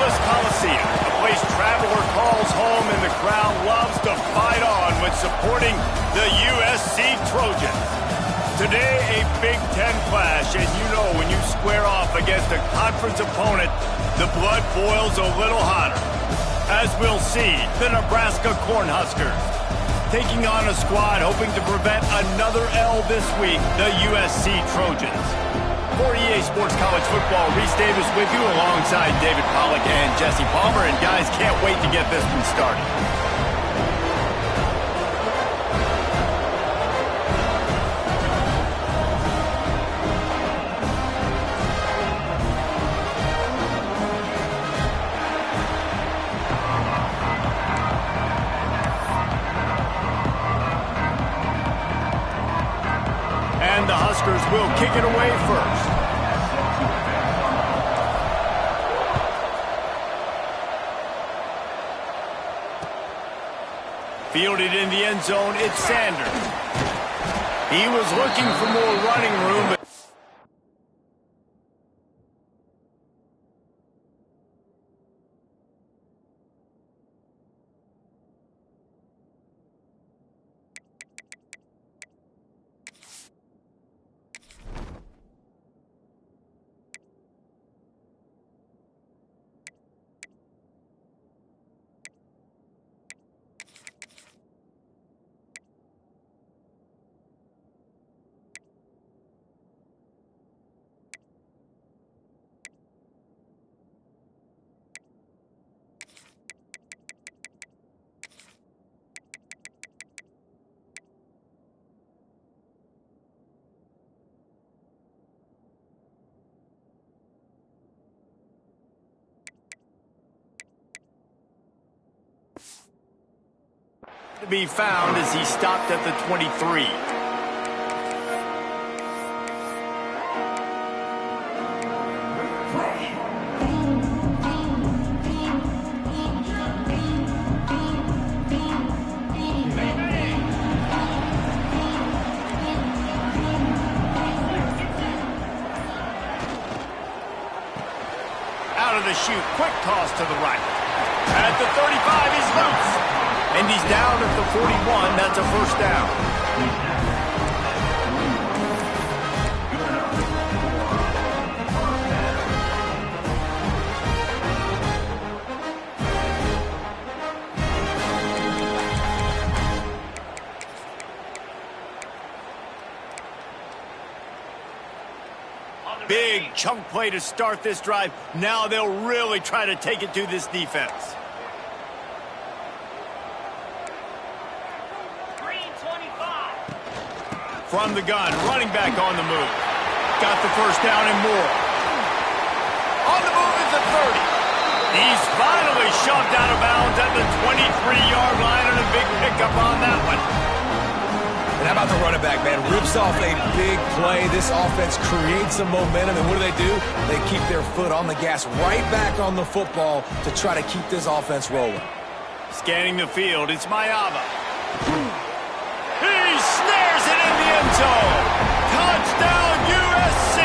Coliseum, a place traveler calls home and the crowd loves to fight on when supporting the USC Trojans. Today, a Big Ten clash, and you know when you square off against a conference opponent, the blood boils a little hotter. As we'll see, the Nebraska Cornhuskers taking on a squad hoping to prevent another L this week, the USC Trojans. For EA Sports College Football, Reese Davis with you alongside David Pollack and Jesse Palmer. And guys, can't wait to get this one started. And the Huskers will kick it away first. Fielded in the end zone, it's Sanders. He was looking for more running room, but to be found as he stopped at the 23. Out of the chute, quick toss to the right. At the 35, he's loose. And he's down at the 41. That's a first down. Big chunk play to start this drive. Now they'll really try to take it to this defense. From the gun, running back on the move. Got the first down and more. On the move is the 30. He's finally shoved out of bounds at the 23-yard line, and a big pickup on that one. And how about the running back, man? Rips off a big play. This offense creates some momentum, and what do? They keep their foot on the gas, right back on the football to try to keep this offense rolling. Scanning the field, it's Mayava. He snares it in the end zone. Touchdown, USC.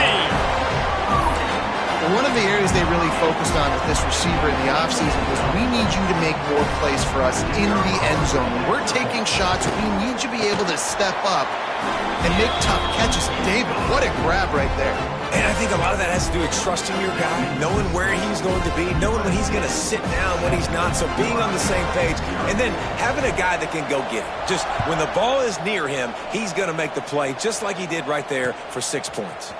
One of the areas they really focused on with this receiver in the offseason was we need you to make more plays for us in the end zone. When we're taking shots, we need you to be able to step up and make tough catches. David, what a grab right there. And I think a lot of that has to do with trusting your guy, knowing where he's going to be, knowing when he's going to sit down, when he's not, so being on the same page, and then having a guy that can go get it. Just when the ball is near him, he's going to make the play, just like he did right there for 6 points.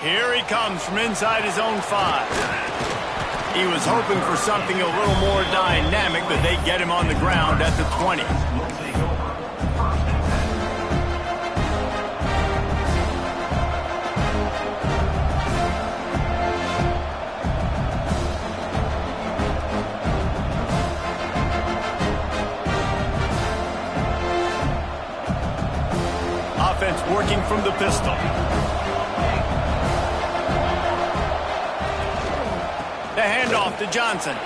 Here he comes from inside his own 5. He was hoping for something a little more dynamic, but they get him on the ground at the 20. Offense working from the pistol. The handoff to Johnson.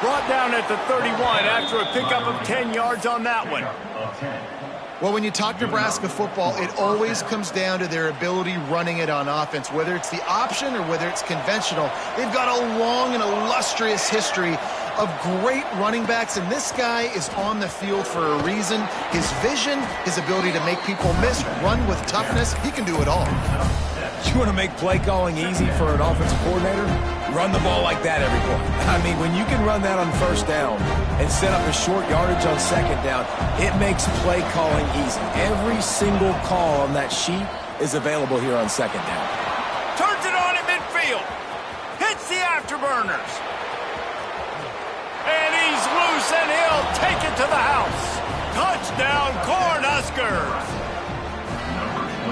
Brought down at the 31 after a pickup of 10 yards on that one. Well, when you talk Nebraska football, it always comes down to their ability running it on offense, whether it's the option or whether it's conventional. They've got a long and illustrious history of great running backs, and this guy is on the field for a reason. His vision, his ability to make people miss, run with toughness, he can do it all. You want to make play calling easy for an offensive coordinator? Run the ball like that every play. I mean, when you can run that on first down and set up a short yardage on second down, it makes play calling easy. Every single call on that sheet is available here on second down. Turns it on at midfield. Hits the afterburners. And he's loose, and he'll take it to the house. Touchdown, Cornhuskers.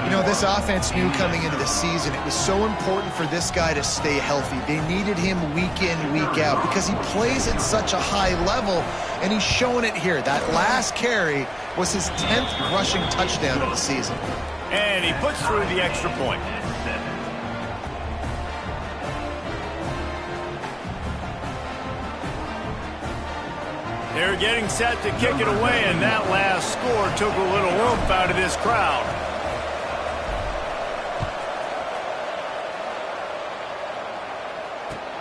You know, this offense knew coming into the season it was so important for this guy to stay healthy. They needed him week in, week out because he plays at such a high level, and he's showing it here. That last carry was his 10th rushing touchdown of the season. And he puts through the extra point. They're getting set to kick it away, and that last score took a little oomph out of this crowd.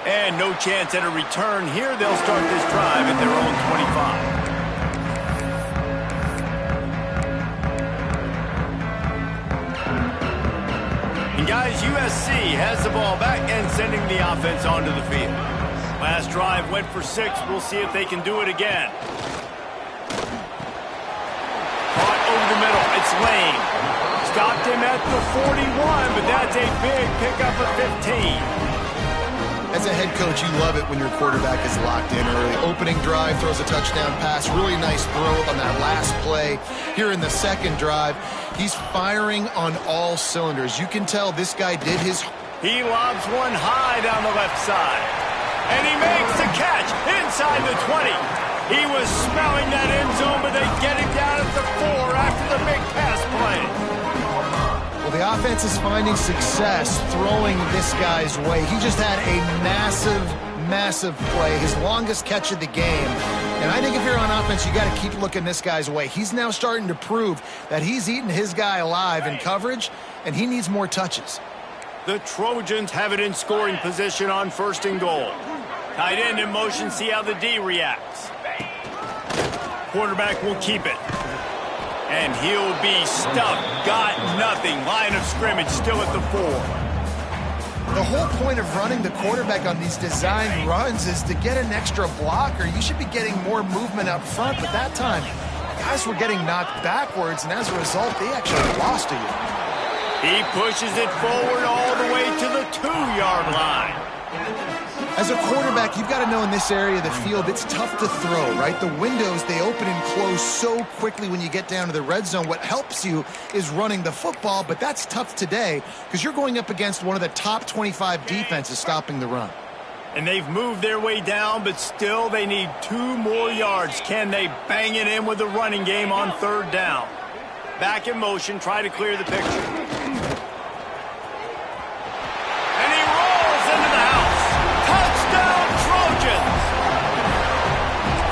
And no chance at a return here. They'll start this drive at their own 25. And guys, USC has the ball back and sending the offense onto the field. Last drive went for 6. We'll see if they can do it again. Caught over the middle. It's Lane. Stopped him at the 41, but that's a big pickup of 15. As a head coach, you love it when your quarterback is locked in early. Opening drive, throws a touchdown pass. Really nice throw on that last play. Here in the second drive, he's firing on all cylinders. You can tell this guy did his... He lobs one high down the left side. And he makes the catch inside the 20. He was smelling that end zone, but they get him down at the 4 after the big pass play. Well, the offense is finding success throwing this guy's way. He just had a massive play, his longest catch of the game. And I think if you're on offense, you got to keep looking this guy's way. He's now starting to prove that he's eating his guy alive in coverage, and he needs more touches. The Trojans have it in scoring position on 1st and goal. Tight end in motion, see how the D reacts. Quarterback will keep it. And he'll be stuffed. Got nothing. Line of scrimmage still at the 4. The whole point of running the quarterback on these designed runs is to get an extra blocker. You should be getting more movement up front, but that time, guys were getting knocked backwards, and as a result, they actually lost to you. He pushes it forward all the way to the 2-yard line. As a quarterback, you've got to know in this area of the field, it's tough to throw, right? The windows, they open and close so quickly when you get down to the red zone. What helps you is running the football, but that's tough today because you're going up against one of the top 25 defenses stopping the run. And they've moved their way down, but still they need 2 more yards. Can they bang it in with the running game on 3rd down? Back in motion, try to clear the picture. And he rolls into the house. Touchdown, Trojans!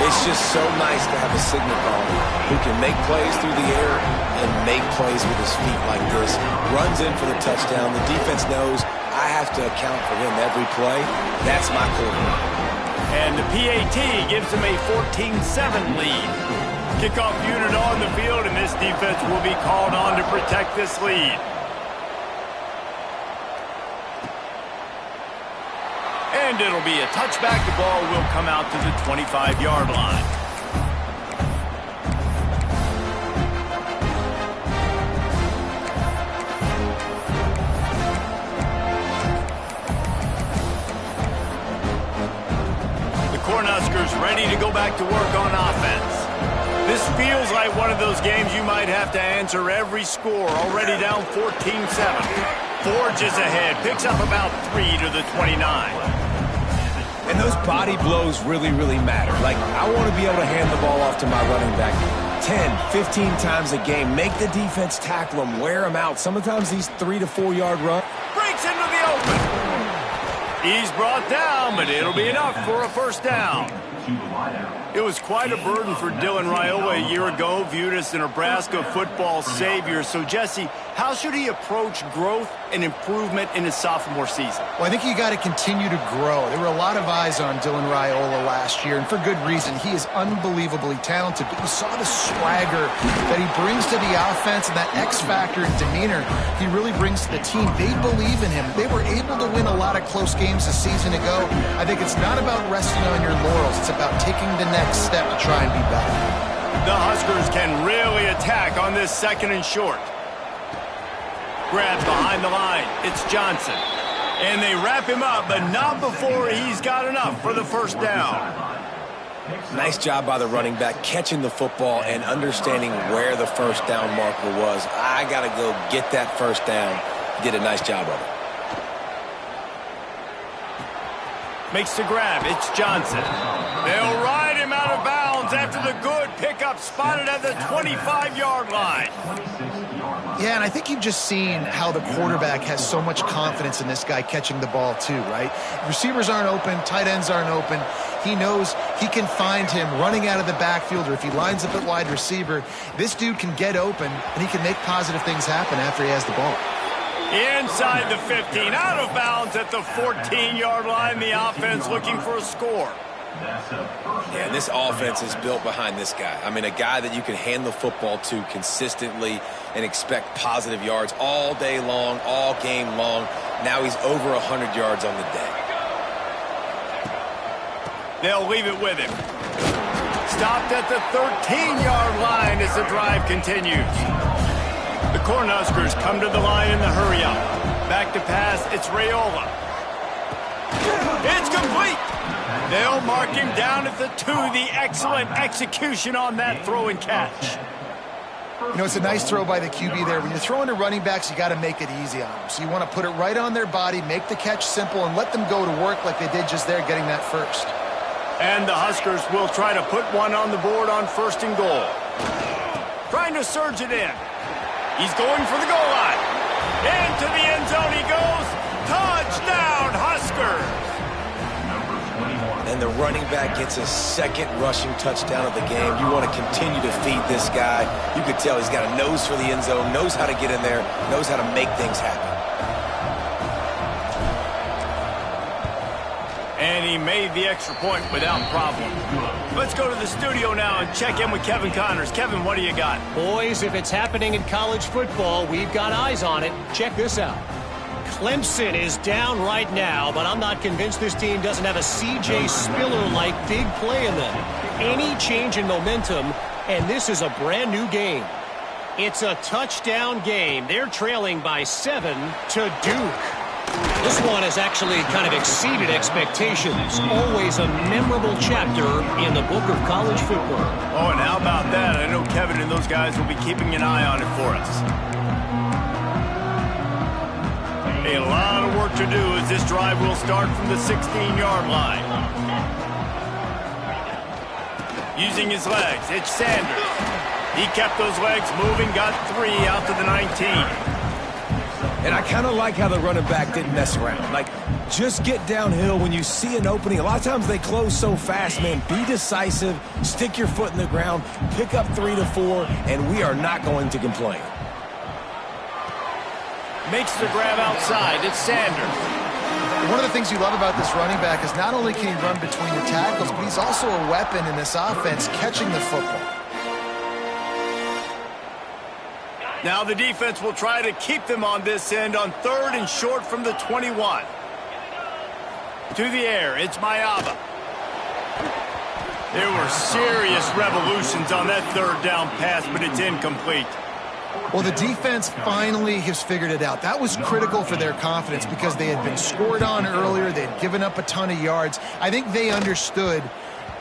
It's just so nice to have a signal caller who can make plays through the air and make plays with his feet like this. Runs in for the touchdown. The defense knows I have to account for him every play. That's my quarterback. And the PAT gives him a 14-7 lead. Kickoff unit on the field, and this defense will be called on to protect this lead. And it'll be a touchback. The ball will come out to the 25-yard line. The Cornhuskers ready to go back to work on offense. This feels like one of those games you might have to answer every score. Already down 14-7. Forges ahead. Picks up about 3 to the 29. And those body blows really matter. Like, I want to be able to hand the ball off to my running back 10, 15 times a game. Make the defense tackle them, wear them out. Sometimes these 3 to 4 yard runs. Breaks into the open. He's brought down, but it'll be enough for a 1st down. It was quite a burden for Dylan Raiola a year ago, viewed as the Nebraska football savior. So, Jesse, how should he approach growth and improvement in his sophomore season? Well, I think you got to continue to grow. There were a lot of eyes on Dylan Raiola last year, and for good reason. He is unbelievably talented, but you saw the swagger that he brings to the offense and that X factor and demeanor he really brings to the team. They believe in him. They were able to win a lot of close games a season ago. I think it's not about resting on your laurels. It's about taking the next step to try and be better. The Huskers can really attack on this 2nd and short. Grabs behind the line. It's Johnson. And they wrap him up, but not before he's got enough for the first down. Nice job by the running back catching the football and understanding where the first down marker was. I got to go get that first down. Did a nice job of it. Makes the grab. It's Johnson. They'll ride him out of bounds after the good pickup spotted at the 25-yard line. Yeah, and I think you've just seen how the quarterback has so much confidence in this guy catching the ball too, right? Receivers aren't open, tight ends aren't open. He knows he can find him running out of the backfield, or if he lines up at wide receiver, this dude can get open, and he can make positive things happen after he has the ball. Inside the 15, out of bounds at the 14-yard line. The offense looking for a score. Yeah, and this offense is built behind this guy. I mean, a guy that you can hand the football to consistently and expect positive yards all day long, all game long. Now he's over 100 yards on the day. They'll leave it with him. Stopped at the 13-yard line as the drive continues. The Cornhuskers come to the line in the hurry-up. Back to pass, it's Raiola. It's complete. They'll mark him down at the 2. The excellent execution on that throw and catch. You know, it's a nice throw by the QB there. When you're throwing to running backs, you got to make it easy on them. So you want to put it right on their body, make the catch simple, and let them go to work like they did just there getting that first. And the Huskers will try to put one on the board on 1st and goal. Trying to surge it in. He's going for the goal line. Into the end zone he goes. Touchdown, Huskers! And the running back gets his 2nd rushing touchdown of the game. You want to continue to feed this guy. You could tell he's got a nose for the end zone, knows how to get in there, knows how to make things happen. And he made the extra point without problem. Let's go to the studio now and check in with Kevin Connors. Kevin, what do you got? Boys, if it's happening in college football, we've got eyes on it. Check this out. Clemson is down right now, but I'm not convinced this team doesn't have a C.J. Spiller-like big play in them. Any change in momentum, and this is a brand new game. It's a touchdown game. They're trailing by 7 to Duke. This one has actually kind of exceeded expectations. Always a memorable chapter in the book of college football. Oh, and how about that? I know Kevin and those guys will be keeping an eye on it for us. A lot of work to do as this drive will start from the 16-yard line. Using his legs, it's Sanders. He kept those legs moving, got 3 out to the 19. And I kind of like how the running back didn't mess around. Like, just get downhill when you see an opening. A lot of times they close so fast, man. Be decisive, stick your foot in the ground, pick up 3 to 4, and we are not going to complain. Makes the grab outside. It's Sanders. One of the things you love about this running back is not only can he run between the tackles, but he's also a weapon in this offense catching the football. Now the defense will try to keep them on this end on 3rd and short from the 21. To the air, it's Mayaba. There were serious revolutions on that 3rd down pass, but it's incomplete. Well, the defense finally has figured it out. That was critical for their confidence because they had been scored on earlier. They had given up a ton of yards. I think they understood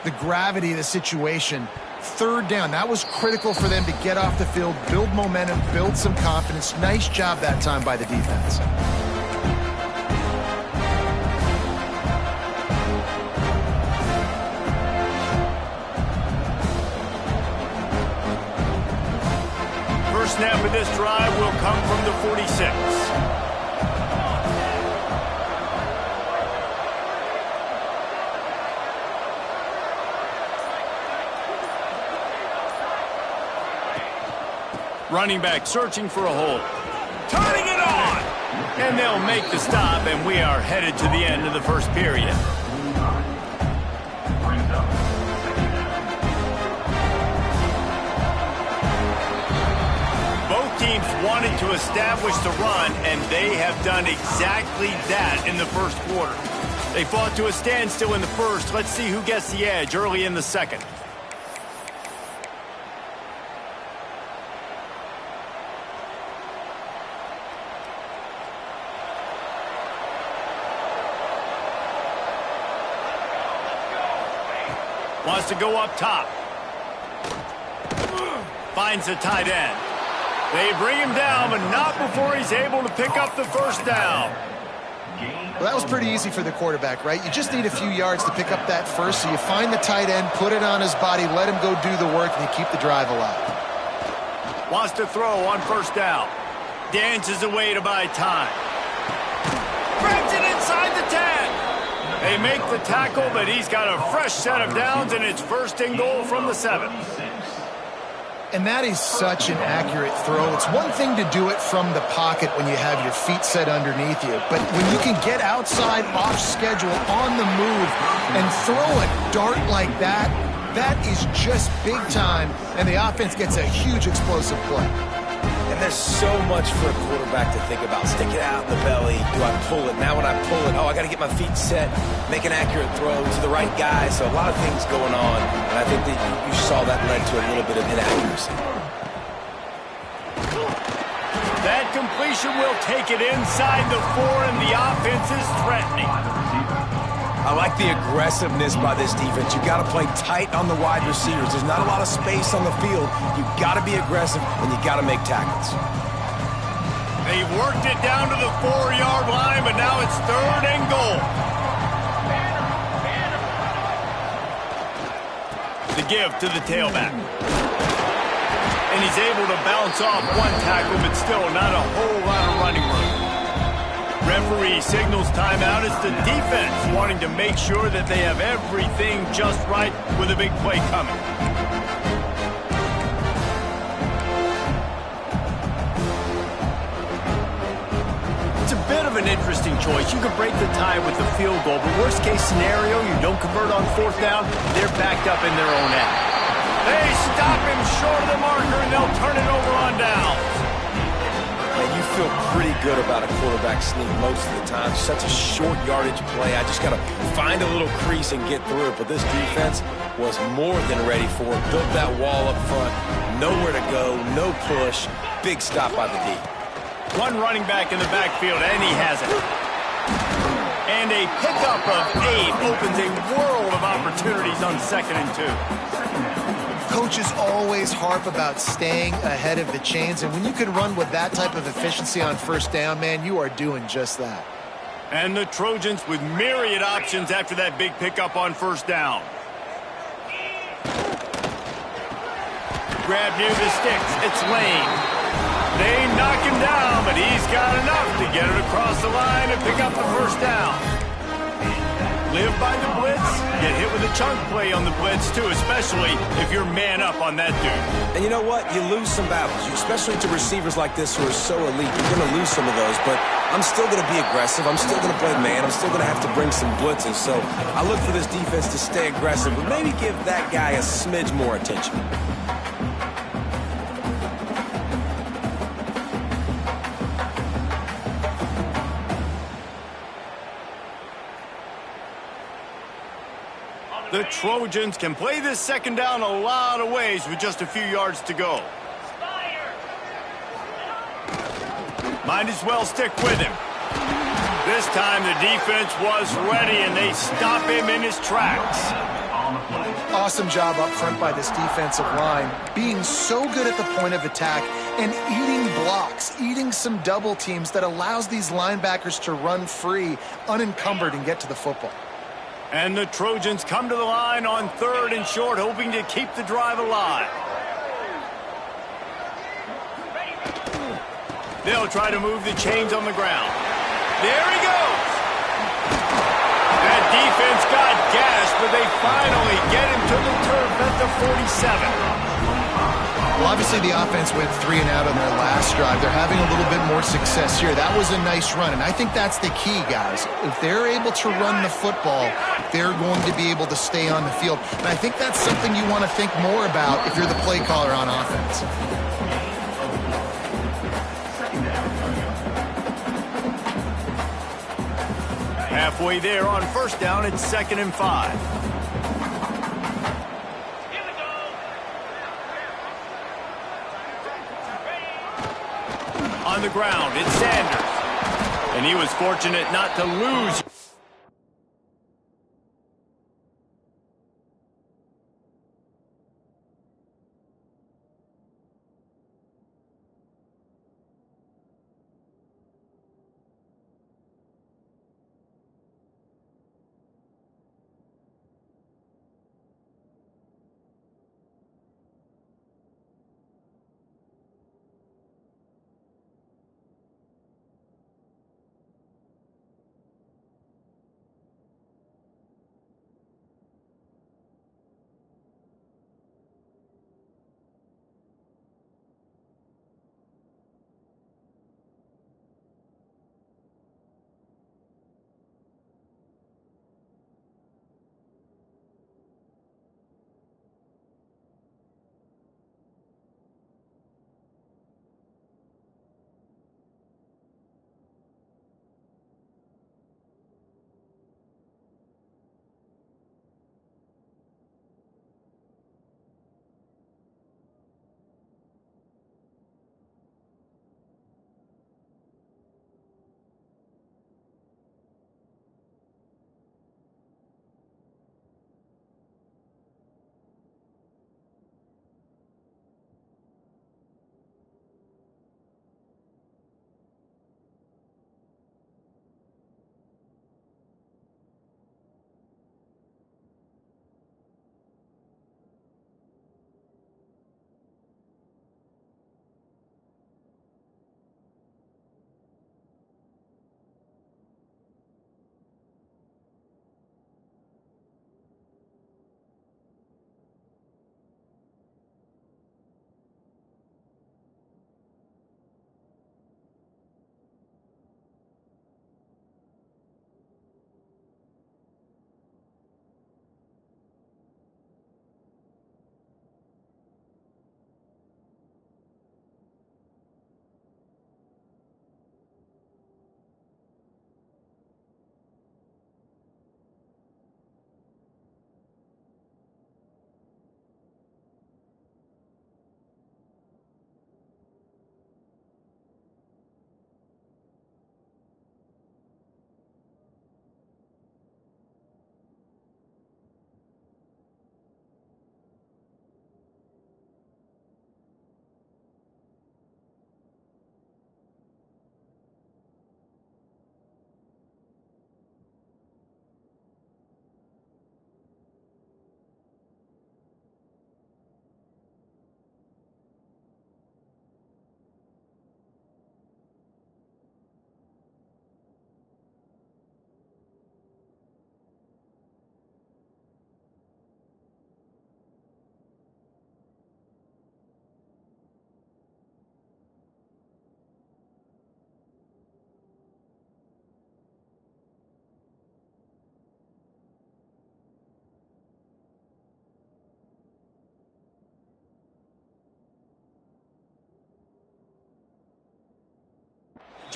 the gravity of the situation. 3rd down, that was critical for them to get off the field, build momentum, build some confidence. Nice job that time by the defense. First snap of this drive will come from the 46. running back searching for a hole. Turning it on! And they'll make the stop, and we are headed to the end of the first period. Both teams wanted to establish the run, and they have done exactly that in the first quarter. They fought to a standstill in the first. Let's see who gets the edge early in the second. Wants to go up top. Finds the tight end. They bring him down, but not before he's able to pick up the first down. Well, that was pretty easy for the quarterback, right? You just need a few yards to pick up that first, so you find the tight end, put it on his body, let him go do the work, and you keep the drive alive. Wants to throw on first down. Dances away to buy time. Grabs it inside the 10. They make the tackle, but he's got a fresh set of downs, and it's first and goal from the 7. And that is such an accurate throw. It's one thing to do it from the pocket when you have your feet set underneath you, but when you can get outside, off schedule, on the move, and throw a dart like that, that is just big time, and the offense gets a huge explosive play. And there's so much for a quarterback to think about. Stick it out in the belly. Do I pull it? Now when I pull it, I got to get my feet set, make an accurate throw to the right guy. So a lot of things going on, and I think that you saw that led to a little bit of inaccuracy. That completion will take it inside the 4, and the offense is threatening. I like the aggressiveness by this defense. You got to play tight on the wide receivers. There's not a lot of space on the field. You got to be aggressive, and you got to make tackles. They worked it down to the 4-yard line, but now it's third and goal. The give to the tailback. And he's able to bounce off one tackle, but still not a whole lot of running room. Referee signals timeout. It's the defense wanting to make sure that they have everything just right with a big play coming. It's a bit of an interesting choice. You could break the tie with the field goal, but worst case scenario, you don't convert on fourth down, they're backed up in their own end. They stop him short of the marker, and they'll turn it over on downs. Man, you feel pretty good about a quarterback sneak most of the time. Such a short yardage play. I just got to find a little crease and get through it. But this defense was more than ready for it. Built that wall up front. Nowhere to go. No push. Big stop by the D. One running back in the backfield, and he has it. And a pickup of 8 opens a world of opportunities on 2nd and 2. Coaches always harp about staying ahead of the chains, and when you can run with that type of efficiency on first down, man, you are doing just that. And the Trojans with myriad options after that big pickup on first down. Grab near the sticks. It's Lane. They knock him down, but he's got enough to get it across the line and pick up the first down. Live by the blitz, get hit with a chunk play on the blitz too, especially if you're man up on that dude. And you know what? You lose some battles, especially to receivers like this who are so elite. You're going to lose some of those, but I'm still going to be aggressive. I'm still going to play man. I'm still going to have to bring some blitzes. So I look for this defense to stay aggressive, but maybe give that guy a smidge more attention. The Trojans can play this second down a lot of ways with just a few yards to go. Might as well stick with him. This time the defense was ready, and they stop him in his tracks. Awesome job up front by this defensive line, being so good at the point of attack and eating blocks, eating some double teams that allows these linebackers to run free, unencumbered, and get to the football. And the Trojans come to the line on 3rd and short, hoping to keep the drive alive. They'll try to move the chains on the ground. There he goes. That defense got gashed, but they finally get him to the turf at the 47. Well, obviously the offense went 3 and out on their last drive. They're having a little bit more success here. That was a nice run, and I think that's the key, guys. If they're able to run the football, they're going to be able to stay on the field. And I think that's something you want to think more about if you're the play caller on offense. Halfway there on first down, it's 2nd and 5. On the ground, it's Sanders. And he was fortunate not to lose.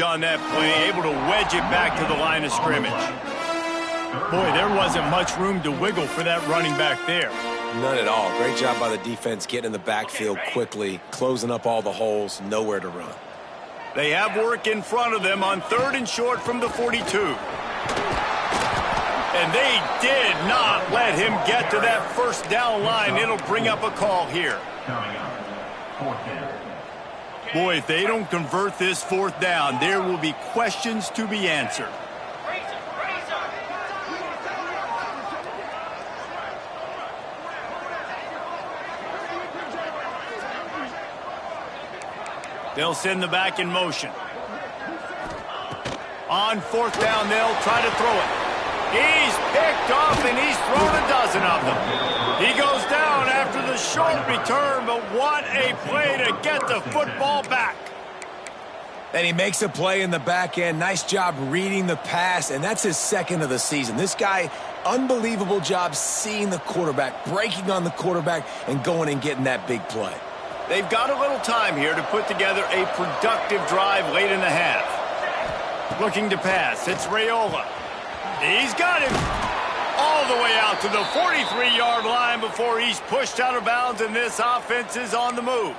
On that play, able to wedge it back to the line of scrimmage. Boy, there wasn't much room to wiggle for that running back there. None at all. Great job by the defense getting in the backfield quickly, closing up all the holes, nowhere to run. They have work in front of them on 3rd and short from the 42. And they did not let him get to that first down line. It'll bring up a call here. Boy, if they don't convert this 4th down, there will be questions to be answered. They'll send the back in motion. On 4th down, they'll try to throw it. He's picked off, and he's thrown a dozen of them. He goes down after the short return, but what a play to get the football back. And he makes a play in the back end. Nice job reading the pass, and that's his second of the season. This guy, unbelievable job seeing the quarterback, breaking on the quarterback, and going and getting that big play. They've got a little time here to put together a productive drive late in the half. Looking to pass, it's Raiola. He's got him all the way out to the 43-yard line before he's pushed out of bounds, and this offense is on the move.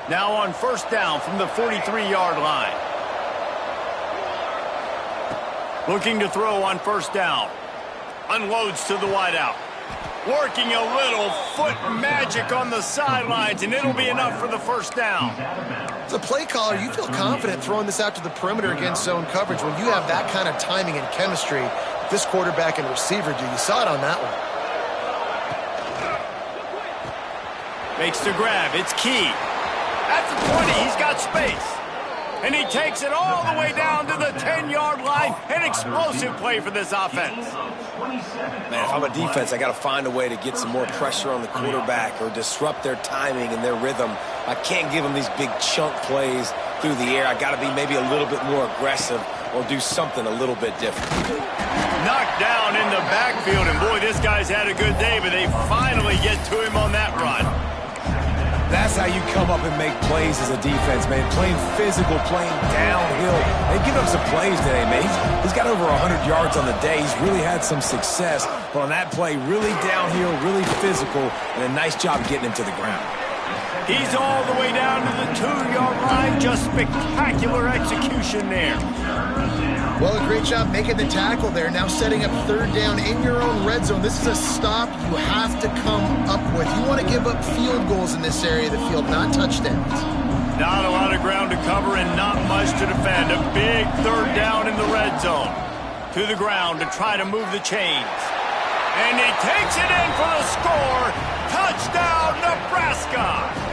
Now on first down from the 43-yard line. Looking to throw on first down. Unloads to the wideout. Working a little foot magic on the sidelines, and it'll be enough for the first down. As a play caller, you feel confident throwing this out to the perimeter against zone coverage when you have that kind of timing and chemistry this quarterback and receiver do. You saw it on that one. Makes the grab. It's Key. At the 20, he's got space. And he takes it all the way down to the 10-yard line. An explosive play for this offense. Man, if I'm a defense, I got to find a way to get some more pressure on the quarterback or disrupt their timing and their rhythm. I can't give them these big chunk plays through the air. I got to be maybe a little bit more aggressive or do something a little bit different. Knocked down in the backfield, and boy, this guy's had a good day, but they finally get to him on that run. That's how you come up and make plays as a defense, man. Playing physical, playing downhill. They've given up some plays today, man. He's got over 100 yards on the day. He's really had some success. But on that play, really downhill, really physical, and a nice job getting him to the ground. He's all the way down to the 2-yard line. Just spectacular execution there. Well, a great job making the tackle there. Now setting up third down in your own red zone. This is a stop you have to come up with. You want to give up field goals in this area of the field, not touchdowns. Not a lot of ground to cover and not much to defend. A big third down in the red zone. To the ground to try to move the chains. And he takes it in for the score. Touchdown, Nebraska!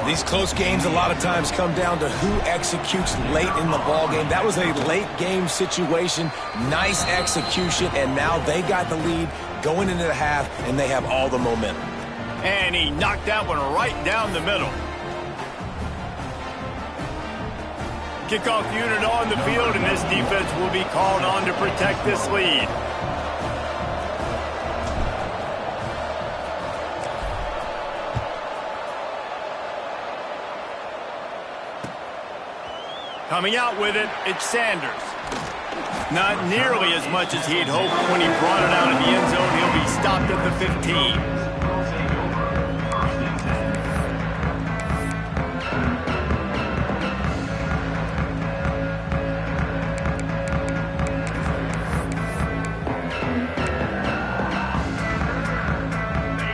These close games a lot of times come down to who executes late in the ball game. That was a late game situation. Nice execution, and now they got the lead going into the half, and they have all the momentum. And he knocked that one right down the middle. Kickoff unit on the field, and this defense will be called on to protect this lead. Coming out with it, it's Sanders. Not nearly as much as he'd hoped when he brought it out of the end zone. He'll be stopped at the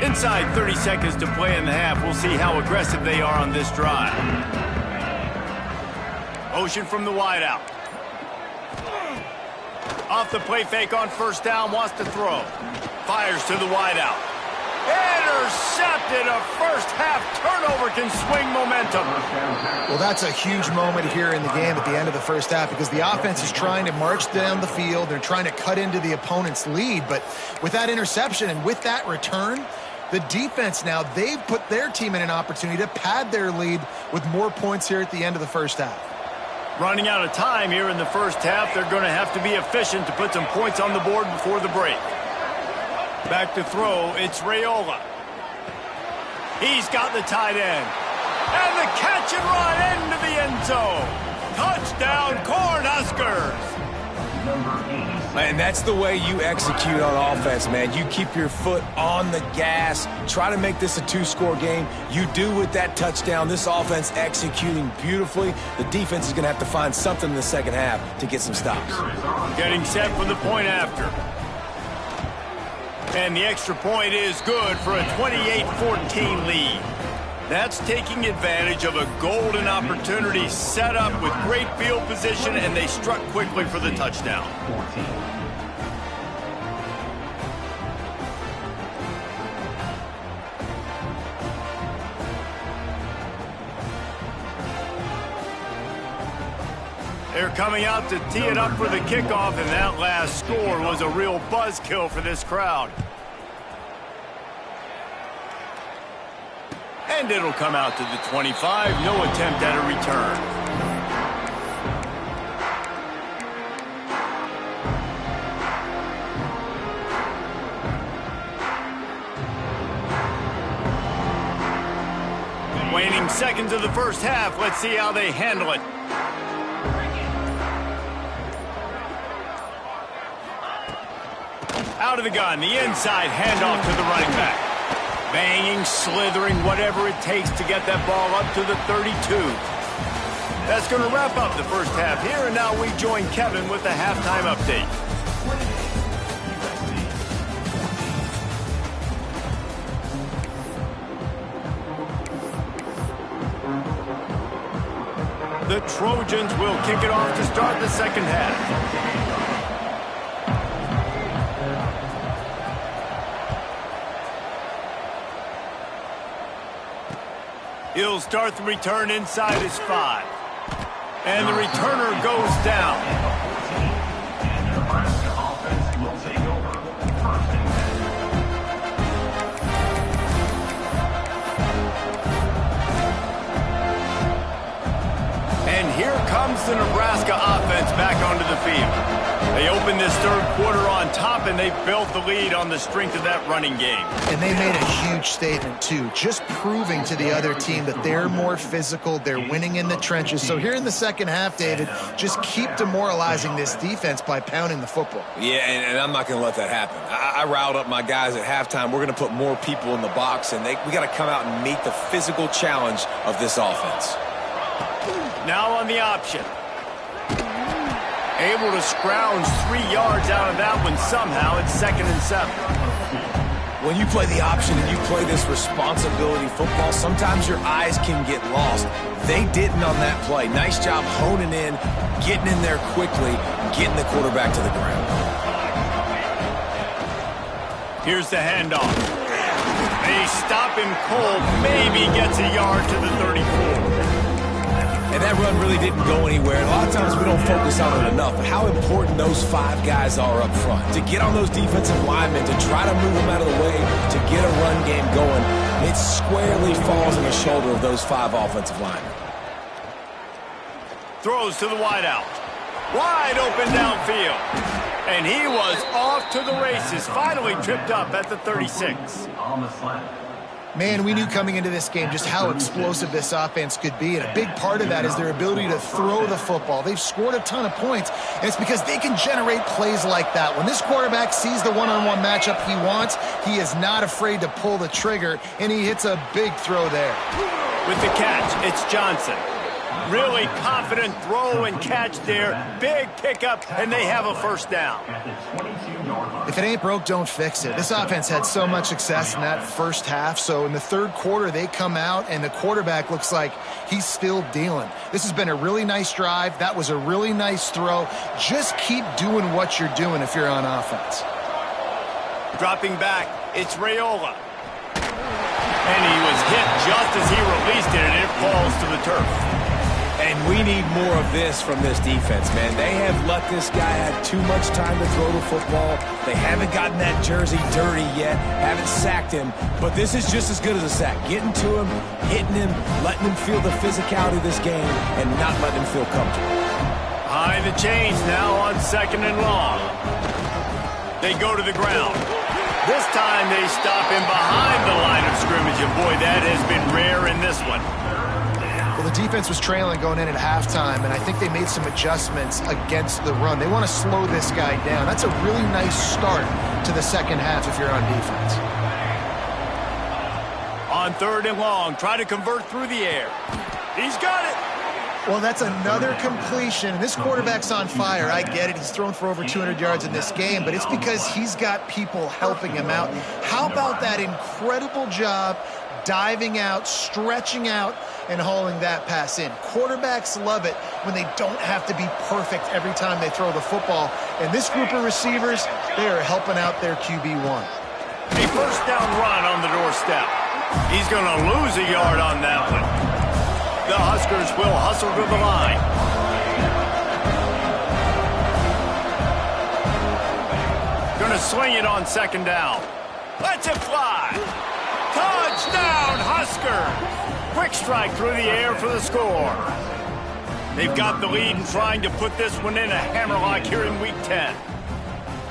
15. Inside 30 seconds to play in the half. We'll see how aggressive they are on this drive. Motion from the wideout. Off the play fake on first down, wants to throw. Fires to the wideout. Intercepted. A first half turnover can swing momentum. Well, that's a huge moment here in the game at the end of the first half because the offense is trying to march down the field. They're trying to cut into the opponent's lead. But with that interception and with that return, the defense now, they've put their team in an opportunity to pad their lead with more points here at the end of the first half. Running out of time here in the first half. They're going to have to be efficient to put some points on the board before the break. Back to throw, it's Raiola. He's got the tight end. And the catch and run into the end zone. Touchdown, Cornhuskers. And that's the way you execute on offense, man. You keep your foot on the gas. Try to make this a two-score game. You do with that touchdown. This offense executing beautifully. The defense is going to have to find something in the second half to get some stops. Getting set for the point after. And the extra point is good for a 28-14 lead. That's taking advantage of a golden opportunity set up with great field position, and they struck quickly for the touchdown. They're coming out to tee it up for the kickoff, and that last score was a real buzzkill for this crowd. And it'll come out to the 25. No attempt at a return. Waning seconds of the first half. Let's see how they handle it. Out of the gun, the inside handoff to the running back. Banging, slithering, whatever it takes to get that ball up to the 32. That's going to wrap up the first half here, and now we join Kevin with the halftime update. The Trojans will kick it off to start the second half. He'll start the return inside his 5. And the returner goes down. And here comes the Nebraska offense back onto the field. They opened this third quarter on top, and they built the lead on the strength of that running game. And they made a huge statement, too, just proving to the other team that they're more physical, they're winning in the trenches. So here in the second half, David, just keep demoralizing this defense by pounding the football. Yeah, and I'm not going to let that happen. I riled up my guys at halftime. We're going to put more people in the box, and we got to come out and meet the physical challenge of this offense. Now on the option. Able to scrounge 3 yards out of that one somehow. It's 2nd and 7. When you play the option and you play this responsibility football, sometimes your eyes can get lost. They didn't on that play. Nice job honing in, getting in there quickly, getting the quarterback to the ground. Here's the handoff. They stop him cold. Maybe gets a yard to the 34. And that run really didn't go anywhere. And a lot of times we don't focus on it enough, but how important those 5 guys are up front. To get on those defensive linemen, to try to move them out of the way, to get a run game going, it squarely falls on the shoulder of those 5 offensive linemen. Throws to the wideout. Wide open downfield. And he was off to the races. Finally tripped up at the 36. Man, we knew coming into this game just how explosive this offense could be, and a big part of that is their ability to throw the football. They've scored a ton of points, and it's because they can generate plays like that. When this quarterback sees the one-on-one matchup he wants, he is not afraid to pull the trigger, and he hits a big throw there. With the catch, it's Johnson. Really confident throw and catch there. Big pickup, and they have a first down. If it ain't broke, don't fix it. This offense had so much success in that first half, so in the third quarter they come out, and the quarterback looks like he's still dealing. This has been a really nice drive. That was a really nice throw. Just keep doing what you're doing if you're on offense. Dropping back, it's Raiola. And he was hit just as he released it, and it falls to the turf. And we need more of this from this defense, man. They have let this guy have too much time to throw the football. They haven't gotten that jersey dirty yet, haven't sacked him. But this is just as good as a sack. Getting to him, hitting him, letting him feel the physicality of this game, and not letting him feel comfortable. High the chains now on 2nd and long. They go to the ground. This time they stop him behind the line of scrimmage, and boy, that has been rare in this one. Well, the defense was trailing going in at halftime, and I think they made some adjustments against the run. They want to slow this guy down. That's a really nice start to the second half if you're on defense. On 3rd and long, try to convert through the air. He's got it. Well, that's another completion. This quarterback's on fire. I get it. He's thrown for over 200 yards in this game, but it's because he's got people helping him out. How about that incredible job diving out, stretching out, and hauling that pass in? Quarterbacks love it when they don't have to be perfect every time they throw the football. And this group of receivers, they are helping out their QB1. A first down run on the doorstep. He's going to lose a yard on that one. The Huskers will hustle to the line. sling it on second down. Lets it fly. Touchdown, Husker. Quick strike through the air for the score. They've got the lead and trying to put this one in a hammerlock here in Week 10.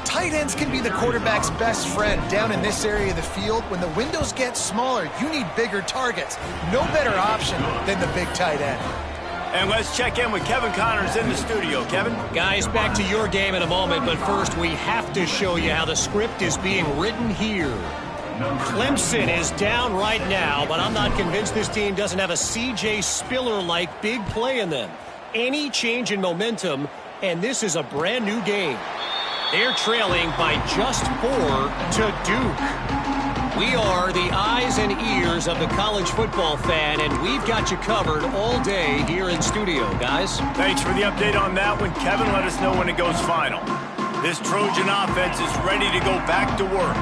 Tight ends can be the quarterback's best friend down in this area of the field. When the windows get smaller, you need bigger targets. No better option than the big tight end. And let's check in with Kevin Connors in the studio. Kevin? Guys, back to your game in a moment, but first we have to show you how the script is being written here. Clemson is down right now, but I'm not convinced this team doesn't have a C.J. Spiller-like big play in them. Any change in momentum, and this is a brand new game. They're trailing by just 4 to Duke. We are the eyes and ears of the college football fan, and we've got you covered all day here in studio, guys. Thanks for the update on that one, Kevin. Let us know when it goes final. This Trojan offense is ready to go back to work.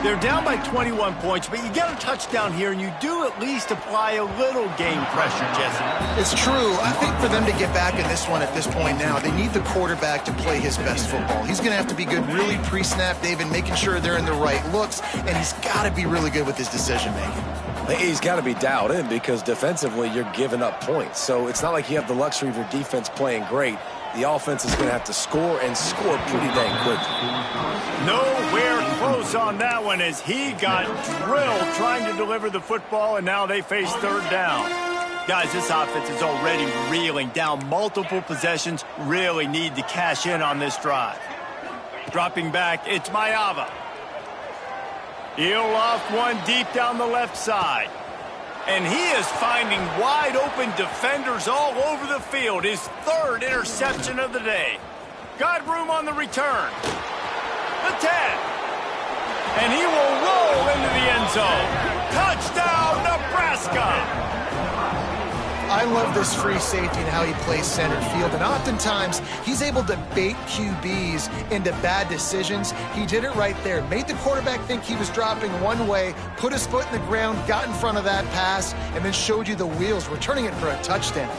They're down by 21 points, but you get a touchdown here, and you do at least apply a little game pressure, Jesse. It's true. I think for them to get back in this one at this point now, they need the quarterback to play his best football. He's going to have to be good really pre-snap, David, making sure they're in the right looks, and he's got to be really good with his decision-making. He's got to be dialed in because defensively you're giving up points. So it's not like you have the luxury of your defense playing great. The offense is going to have to score and score pretty dang quickly. Nowhere close on that one as he got drilled trying to deliver the football, and now they face third down. Guys, this offense is already reeling down multiple possessions. Really need to cash in on this drive. Dropping back, it's Mayava. He'll loft one deep down the left side. And he is finding wide-open defenders all over the field. His third interception of the day. Got room on the return. The 10. And he will roll into the end zone. Touchdown, Nebraska! I love this free safety and how he plays center field, and oftentimes he's able to bait QBs into bad decisions. He did it right there. Made the quarterback think he was dropping one way, put his foot in the ground, got in front of that pass, and then showed you the wheels, returning it for a touchdown.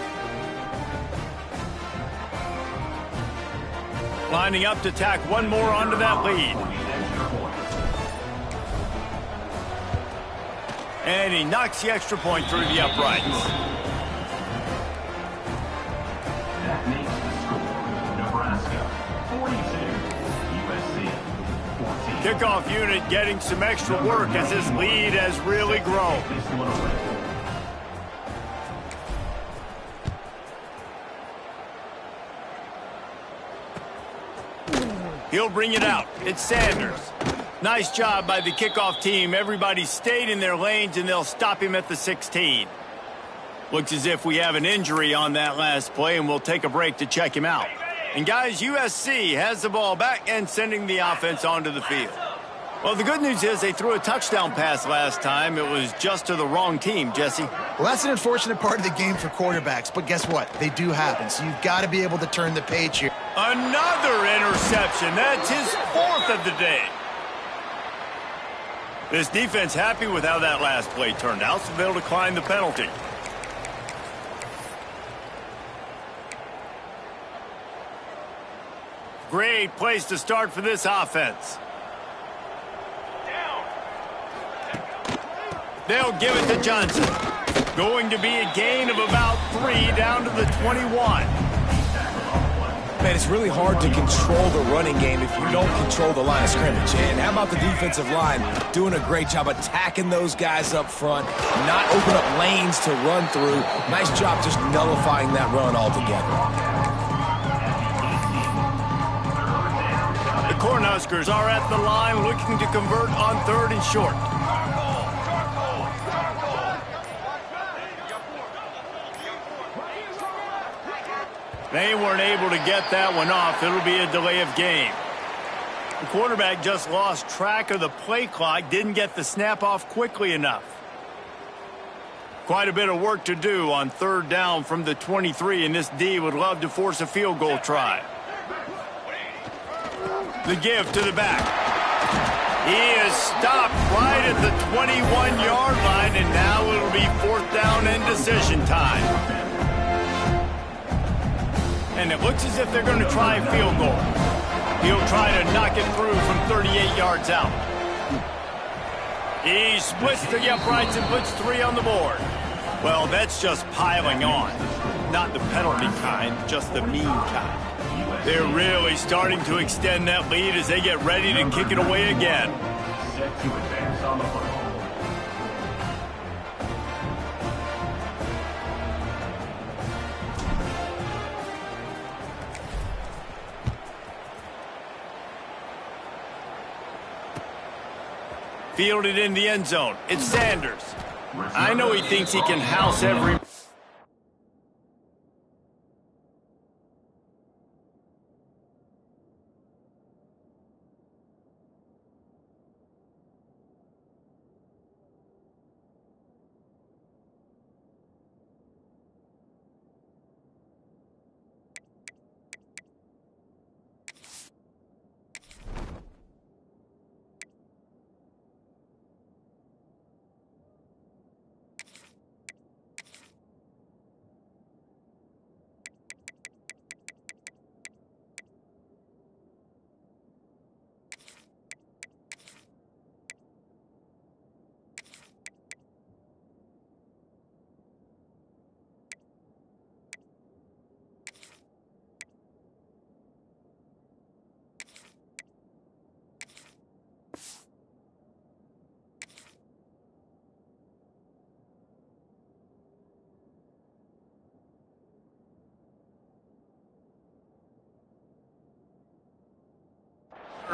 Lining up to tack one more onto that lead. And he knocks the extra point through the uprights. That makes the score Nebraska 42, USC 14. Kickoff unit getting some extra work as his lead has really grown. He'll bring it out. It's Sanders. Nice job by the kickoff team. Everybody stayed in their lanes, and they'll stop him at the 16. Looks as if we have an injury on that last play, and we'll take a break to check him out. And, guys, USC has the ball back and sending the offense onto the field. Well, the good news is they threw a touchdown pass last time. It was just to the wrong team, Jesse. Well, that's an unfortunate part of the game for quarterbacks, but guess what? They do happen, so you've got to be able to turn the page here. Another interception. That's his fourth of the day. This defense happy with how that last play turned out, so they'll decline the penalty. Great place to start for this offense. They'll give it to Johnson. Going to be a gain of about 3 down to the 21. Man, it's really hard to control the running game if you don't control the line of scrimmage. And how about the defensive line doing a great job attacking those guys up front, not open up lanes to run through. Nice job just nullifying that run altogether. The Cornhuskers are at the line looking to convert on 3rd and short. They weren't able to get that one off. It'll be a delay of game. The quarterback just lost track of the play clock, didn't get the snap off quickly enough. Quite a bit of work to do on 3rd down from the 23, and this D would love to force a field goal try. The give to the back. He is stopped right at the 21-yard line, and now it'll be 4th down and decision time. And it looks as if they're going to try a field goal. He'll try to knock it through from 38 yards out. He splits the uprights and puts 3 on the board. Well, that's just piling on. Not the penalty kind, just the mean kind. They're really starting to extend that lead as they get ready to kick it away again. Set to advance on the football. Fielded in the end zone. It's Sanders. I know he thinks he can house every...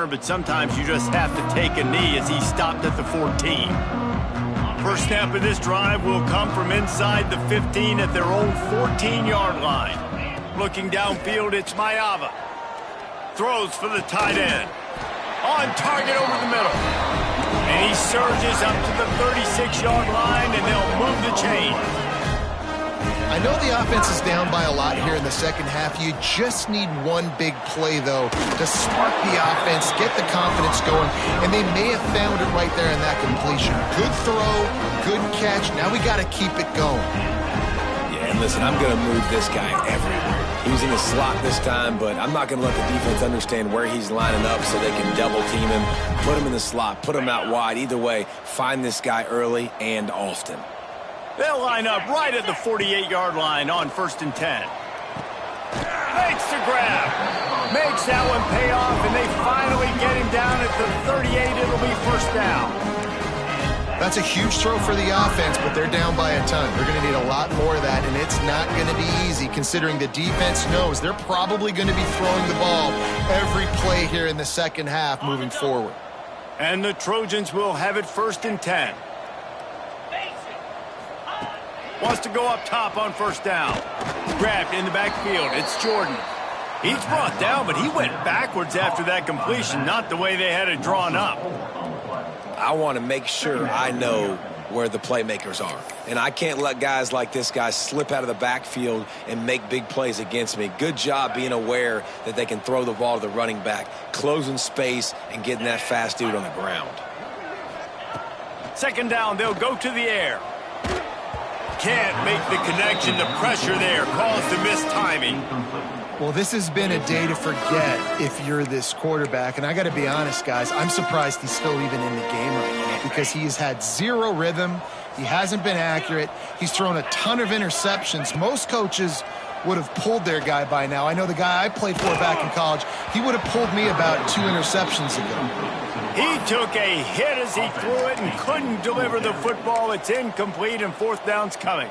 But sometimes you just have to take a knee as he stopped at the 14. First snap of this drive will come from inside the 15 at their own 14-yard line. Looking downfield, it's Mayava. Throws for the tight end. On target over the middle. And he surges up to the 36-yard line, and they'll move the chain. I know the offense is down by a lot here in the second half. You just need one big play, though, to spark the offense, get the confidence going, and they may have found it right there in that completion. Good throw, good catch. Now we got to keep it going. Yeah, and listen, I'm going to move this guy everywhere. He was in the slot this time, but I'm not going to let the defense understand where he's lining up so they can double team him, put him in the slot, put him out wide. Either way, find this guy early and often. They'll line up right at the 48-yard line on 1st and 10. Makes the grab. Makes that one pay off, and they finally get him down at the 38. It'll be 1st down. That's a huge throw for the offense, but they're down by a ton. They're going to need a lot more of that, and it's not going to be easy considering the defense knows they're probably going to be throwing the ball every play here in the second half moving forward. And the Trojans will have it 1st and 10. Wants to go up top on 1st down. Grabbed in the backfield. It's Jordan. He's brought down, but he went backwards after that completion, not the way they had it drawn up. I want to make sure I know where the playmakers are. And I can't let guys like this guy slip out of the backfield and make big plays against me. Good job being aware that they can throw the ball to the running back, closing space and getting that fast dude on the ground. 2nd down, they'll go to the air. Can't make the connection. The pressure there caused the mistiming. Well, this has been a day to forget if you're this quarterback. And I got to be honest, guys, I'm surprised he's still even in the game right now because he has had zero rhythm. He hasn't been accurate. He's thrown a ton of interceptions. Most coaches would have pulled their guy by now. I know the guy I played for back in college, he would have pulled me about 2 interceptions ago. He took a hit as he threw it and couldn't deliver the football. It's incomplete, and 4th down's coming.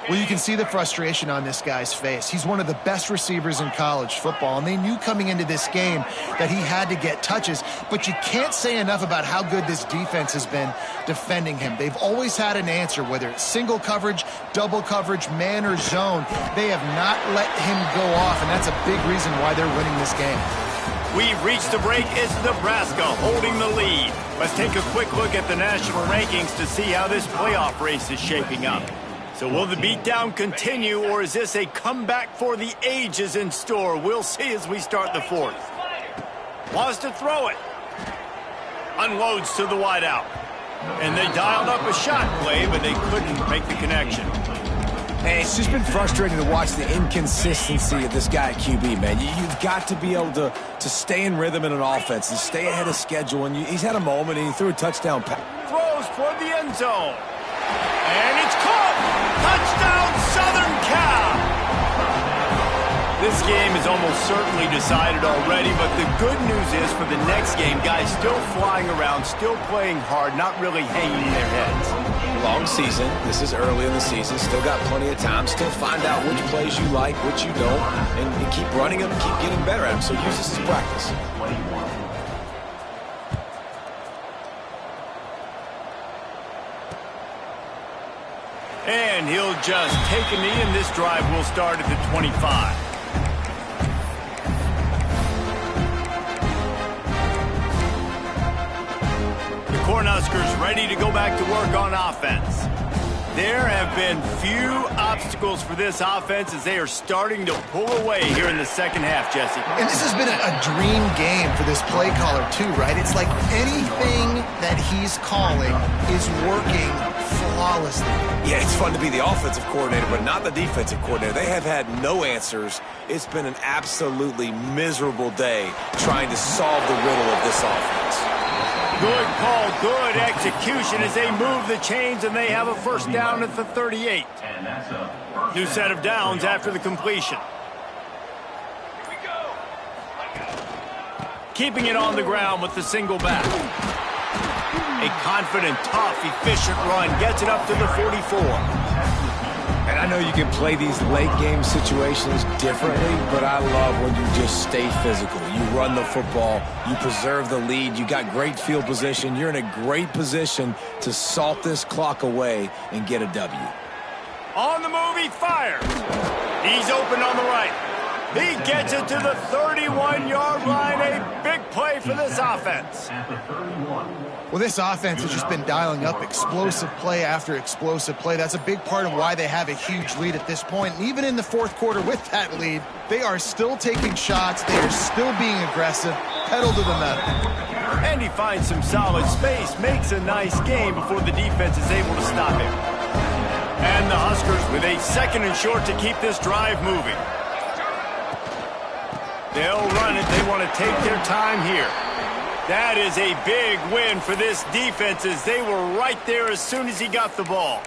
Well, you can see the frustration on this guy's face. He's one of the best receivers in college football, and they knew coming into this game that he had to get touches, but you can't say enough about how good this defense has been defending him. They've always had an answer, whether it's single coverage, double coverage, man or zone. They have not let him go off, and that's a big reason why they're winning this game. We've reached the break. It's Nebraska holding the lead. Let's take a quick look at the national rankings to see how this playoff race is shaping up. So will the beatdown continue, or is this a comeback for the ages in store? We'll see as we start the 4th. Wants to throw it. Unloads to the wideout. And they dialed up a shot play, but they couldn't make the connection. And it's just been frustrating to watch the inconsistency of this guy at QB, man. You've got to be able to stay in rhythm in an offense and stay ahead of schedule. And he's had a moment, and he threw a touchdown pass. Throws toward the end zone. And it's caught. Touchdown, Southern Cal. This game is almost certainly decided already, but the good news is for the next game, guys still flying around, still playing hard, not really hanging their heads. Long season. This is early in the season. Still got plenty of time. Still find out which plays you like, which you don't, and keep running them, keep getting better at them. So use this as practice. And he'll just take a knee, and this drive will start at the 25. Cornhuskers ready to go back to work on offense. There have been few obstacles for this offense as they are starting to pull away here in the second half, Jesse. And this has been a dream game for this play caller too, right? It's like anything that he's calling is working flawlessly. Yeah, it's fun to be the offensive coordinator, but not the defensive coordinator. They have had no answers. It's been an absolutely miserable day trying to solve the riddle of this offense. Good call, good execution as they move the chains, and they have a first down at the 38. New set of downs after the completion. Keeping it on the ground with the single back. A confident, tough, efficient run gets it up to the 44. And I know you can play these late-game situations differently, but I love when you just stay physical. You run the football, you preserve the lead, you got great field position. You're in a great position to salt this clock away and get a W. On the move, he fires. He's open on the right. He gets it to the 31-yard line. A big play for this offense. Well, this offense has just been dialing up explosive play after explosive play. That's a big part of why they have a huge lead at this point. And even in the fourth quarter with that lead, they are still taking shots. They are still being aggressive. Pedal to the metal. And he finds some solid space, makes a nice game before the defense is able to stop him. And the Huskers with a second and short to keep this drive moving. They'll run it. They want to take their time here. That is a big win for this defense as they were right there as soon as he got the ball.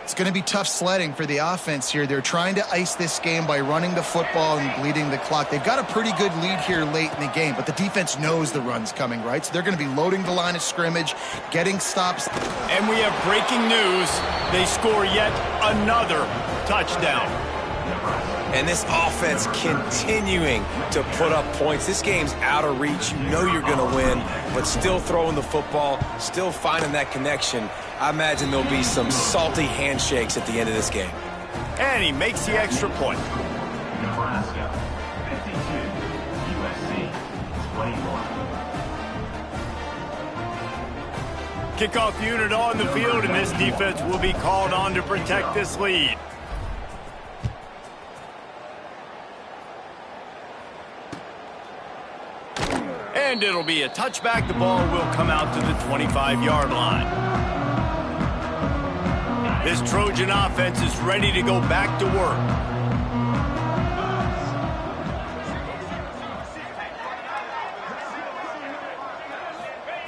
It's going to be tough sledding for the offense here. They're trying to ice this game by running the football and bleeding the clock. They've got a pretty good lead here late in the game, but the defense knows the run's coming, right? So they're going to be loading the line of scrimmage, getting stops. And we have breaking news. They score yet another touchdown. And this offense continuing to put up points. This game's out of reach. You know you're going to win, but still throwing the football, still finding that connection. I imagine there'll be some salty handshakes at the end of this game. And he makes the extra point. Nebraska, 52, USC, 21. Kickoff unit on the field, and this defense will be called on to protect this lead. And it'll be a touchback. The ball will come out to the 25-yard line. This Trojan offense is ready to go back to work.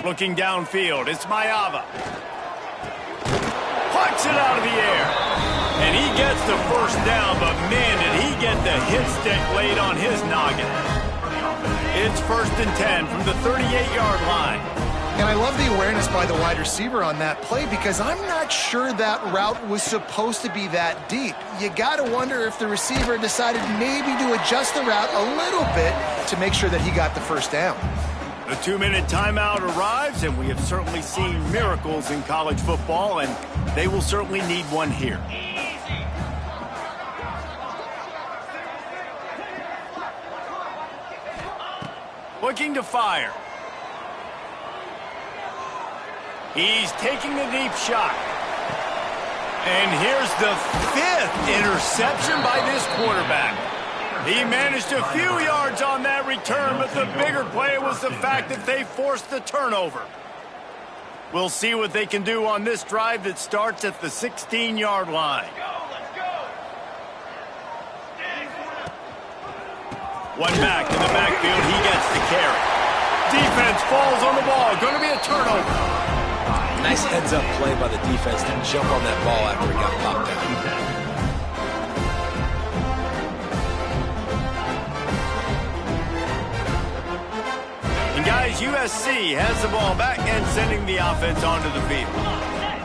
Looking downfield, it's Mayava. Plucks it out of the air. And he gets the first down, but man, did he get the hit stick laid on his noggin. It's 1st and 10 from the 38-yard line. And I love the awareness by the wide receiver on that play because I'm not sure that route was supposed to be that deep. You got to wonder if the receiver decided maybe to adjust the route a little bit to make sure that he got the first down. The 2-minute timeout arrives, and we have certainly seen miracles in college football, and they will certainly need one here. Looking to fire. He's taking the deep shot. And here's the 5th interception by this quarterback. He managed a few yards on that return, but the bigger play was the fact that they forced the turnover. We'll see what they can do on this drive that starts at the 16-yard line. One back in the backfield. He gets the carry. Defense falls on the ball. Going to be a turnover. Nice heads-up play by the defense to jump on that ball after it got popped down. And guys, USC has the ball back and sending the offense onto the field.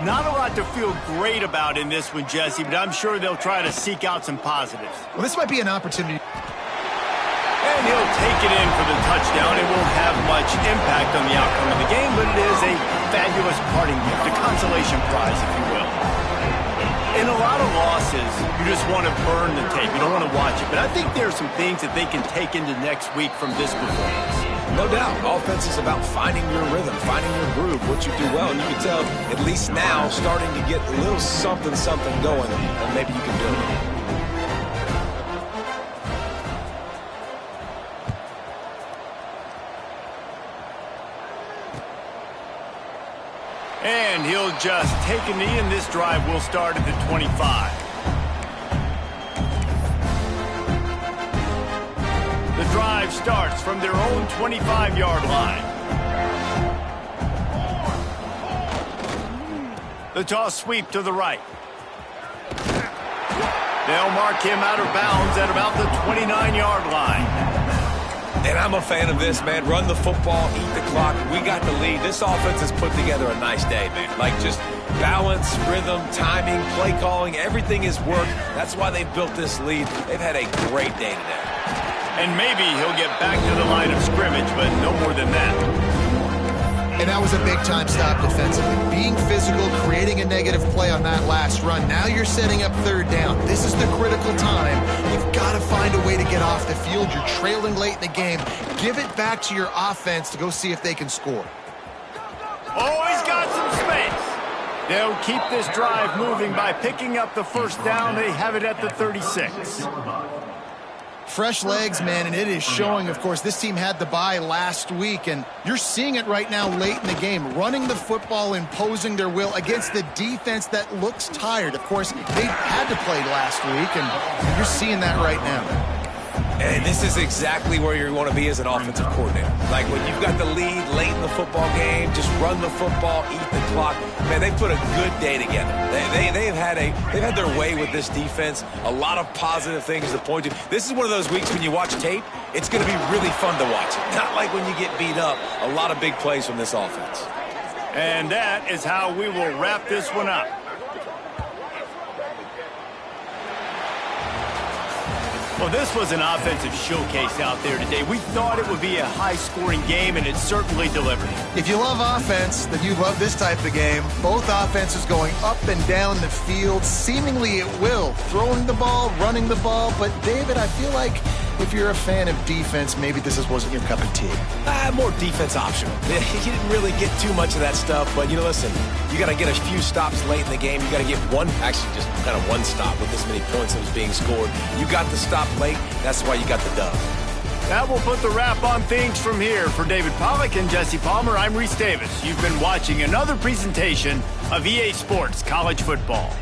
Not a lot to feel great about in this one, Jesse, but I'm sure they'll try to seek out some positives. Well, this might be an opportunity. And he'll take it in for the touchdown. It won't have much impact on the outcome of the game, but it is a fabulous parting gift, a consolation prize, if you will. In a lot of losses, you just want to burn the tape. You don't want to watch it. But I think there are some things that they can take into next week from this performance. No doubt. Offense is about finding your rhythm, finding your groove, what you do well. And you can tell, at least now, starting to get a little something going, and maybe you can build it. And he'll just take a knee, and this drive will start at the 25. The drive starts from their own 25-yard line. The toss sweep to the right. They'll mark him out of bounds at about the 29-yard line. And I'm a fan of this, man. Run the football, eat the clock. We got the lead. This offense has put together a nice day, man. Like just balance, rhythm, timing, play calling, everything has worked. That's why they built this lead. They've had a great day today. And maybe he'll get back to the line of scrimmage, but no more than that. And that was a big-time stop defensively. Being physical, creating a negative play on that last run. Now you're setting up third down. This is the critical time. You've got to find a way to get off the field. You're trailing late in the game. Give it back to your offense to go see if they can score. Oh, he's got some space. They'll keep this drive moving by picking up the first down. They have it at the 36. Fresh legs, man, and it is showing. Of course, this team had the bye last week, and you're seeing it right now late in the game. Running the football, imposing their will against the defense that looks tired. Of course, they had to play last week, and you're seeing that right now. And this is exactly where you want to be as an offensive coordinator. Like when you've got the lead late in the football game, just run the football, eat the clock. Man, they put a good day together. They've had their way with this defense. A lot of positive things to point to. This is one of those weeks when you watch tape, it's going to be really fun to watch. Not like when you get beat up. A lot of big plays from this offense. And that is how we will wrap this one up. Well, this was an offensive showcase out there today. We thought it would be a high-scoring game, and it certainly delivered. If you love offense, then you love this type of game. Both offenses going up and down the field, seemingly at will. Throwing the ball, running the ball. But, David, I feel like if you're a fan of defense, maybe this wasn't your cup of tea. More defense optional. You didn't really get too much of that stuff, but, listen, you got to get a few stops late in the game. You got to get one stop with this many points that was being scored. You got the stop late. That's why you got the dub. That will put the wrap on things from here. For David Pollack and Jesse Palmer, I'm Reese Davis. You've been watching another presentation of EA Sports College Football.